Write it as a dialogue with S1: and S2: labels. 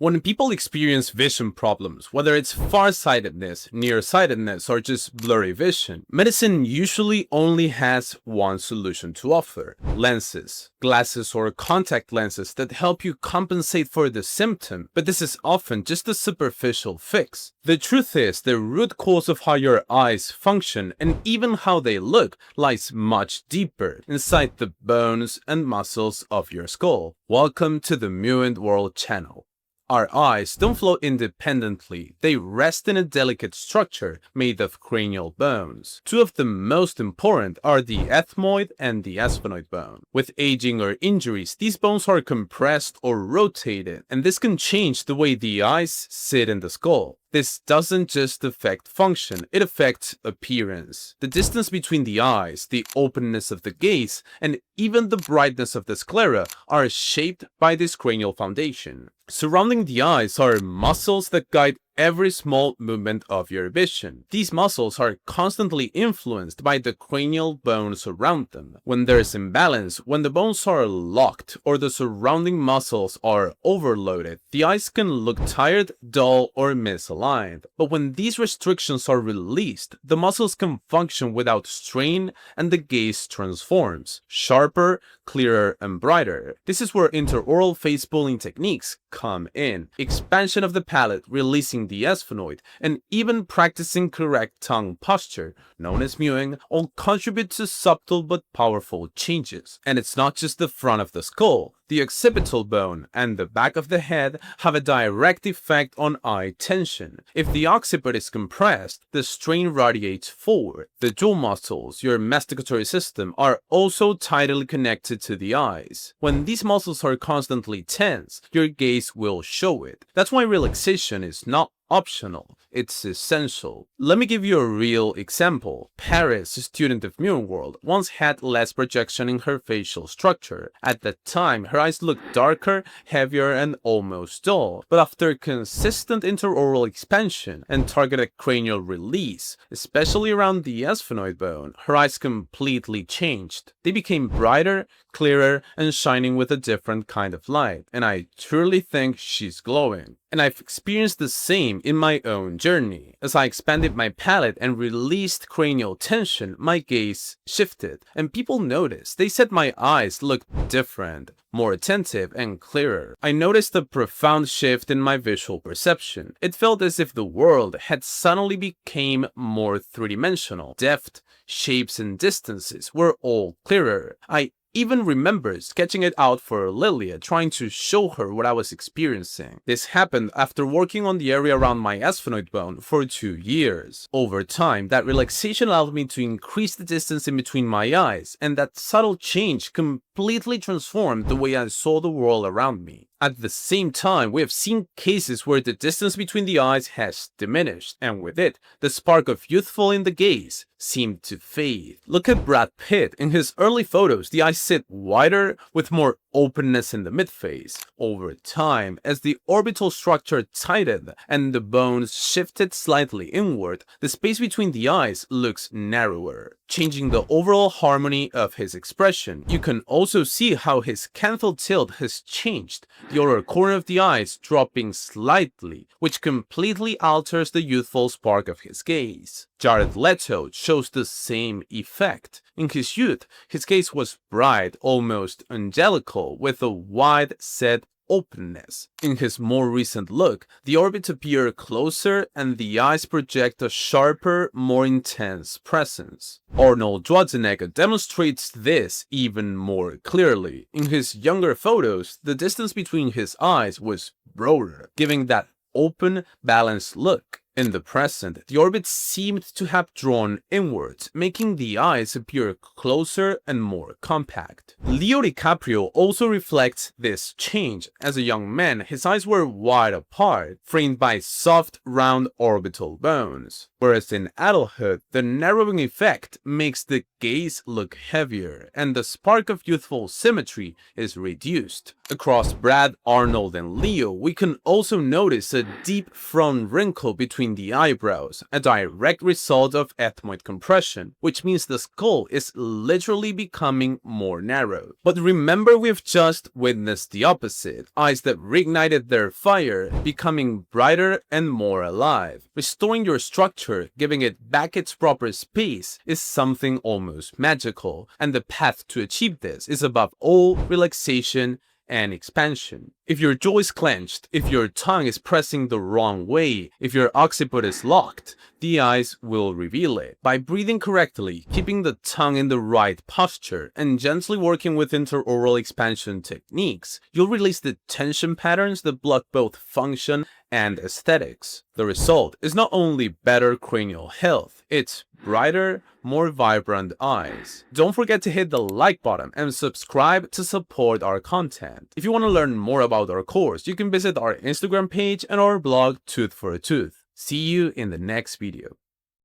S1: When people experience vision problems, whether it's farsightedness, nearsightedness, or just blurry vision, medicine usually only has one solution to offer: lenses, glasses, or contact lenses that help you compensate for the symptom, but this is often just a superficial fix. The truth is, the root cause of how your eyes function and even how they look lies much deeper inside the bones and muscles of your skull. Welcome to the Mutant World channel. Our eyes don't float independently, they rest in a delicate structure made of cranial bones. Two of the most important are the ethmoid and the sphenoid bone. With aging or injuries, these bones are compressed or rotated, and this can change the way the eyes sit in the skull. This doesn't just affect function, it affects appearance. The distance between the eyes, the openness of the gaze, and even the brightness of the sclera are shaped by this cranial foundation. Surrounding the eyes are muscles that guide every small movement of your vision. These muscles are constantly influenced by the cranial bones around them. When there is imbalance, when the bones are locked or the surrounding muscles are overloaded, the eyes can look tired, dull, or misaligned. But when these restrictions are released, the muscles can function without strain and the gaze transforms, sharper, clearer, and brighter. This is where intraoral face pulling techniques come in. Expansion of the palate, releasing the sphenoid, and even practicing correct tongue posture, known as mewing, all contribute to subtle but powerful changes. And it's not just the front of the skull. The occipital bone and the back of the head have a direct effect on eye tension. If the occiput is compressed, the strain radiates forward. The jaw muscles, your masticatory system, are also tightly connected to the eyes. When these muscles are constantly tense, your gaze will show it. That's why relaxation is not optional, it's essential. Let me give you a real example. Paris, a student of Mutant World, once had less projection in her facial structure. At that time, her eyes looked darker, heavier, and almost dull. But after consistent intraoral expansion and targeted cranial release, especially around the sphenoid bone, her eyes completely changed. They became brighter, clearer, and shining with a different kind of light. And I truly think she's glowing. And I've experienced the same in my own journey. As I expanded my palate and released cranial tension, my gaze shifted, and people noticed. They said my eyes looked different, more attentive, and clearer. I noticed a profound shift in my visual perception. It felt as if the world had suddenly become more three-dimensional. Depth, shapes, and distances were all clearer. I even remember sketching it out for Lilia, trying to show her what I was experiencing. This happened after working on the area around my sphenoid bone for 2 years. Over time, that relaxation allowed me to increase the distance in between my eyes, and that subtle change completely transformed the way I saw the world around me. At the same time, we have seen cases where the distance between the eyes has diminished, and with it, the spark of youthful in the gaze seemed to fade. Look at Brad Pitt. In his early photos, the eyes sit wider with more openness in the midface. Over time, as the orbital structure tightened and the bones shifted slightly inward, the space between the eyes looks narrower, changing the overall harmony of his expression. You can also see how his canthal tilt has changed, the outer corner of the eyes dropping slightly, which completely alters the youthful spark of his gaze. Jared Leto shows the same effect. In his youth, his gaze was bright, almost angelical, with a wide set openness. In his more recent look, the orbits appear closer and the eyes project a sharper, more intense presence. Arnold Schwarzenegger demonstrates this even more clearly. In his younger photos, the distance between his eyes was broader, giving that open, balanced look. In the present, the orbits seemed to have drawn inwards, making the eyes appear closer and more compact. Leo DiCaprio also reflects this change. As a young man, his eyes were wide apart, framed by soft, round orbital bones. Whereas in adulthood, the narrowing effect makes the gaze look heavier, and the spark of youthful symmetry is reduced. Across Brad, Arnold, and Leo, we can also notice a deep frown wrinkle between between the eyebrows, a direct result of ethmoid compression, which means the skull is literally becoming more narrow. But remember, we've just witnessed the opposite, eyes that reignited their fire, becoming brighter and more alive. Restoring your structure, giving it back its proper space, is something almost magical, and the path to achieve this is above all relaxation and expansion. If your jaw is clenched, if your tongue is pressing the wrong way, if your occiput is locked, the eyes will reveal it. By breathing correctly, keeping the tongue in the right posture, and gently working with intraoral expansion techniques, you'll release the tension patterns that block both function and aesthetics. The result is not only better cranial health, it's brighter, more vibrant eyes. Don't forget to hit the like button and subscribe to support our content. If you want to learn more about our course, you can visit our Instagram page and our blog Tooth for a Tooth. See you in the next video.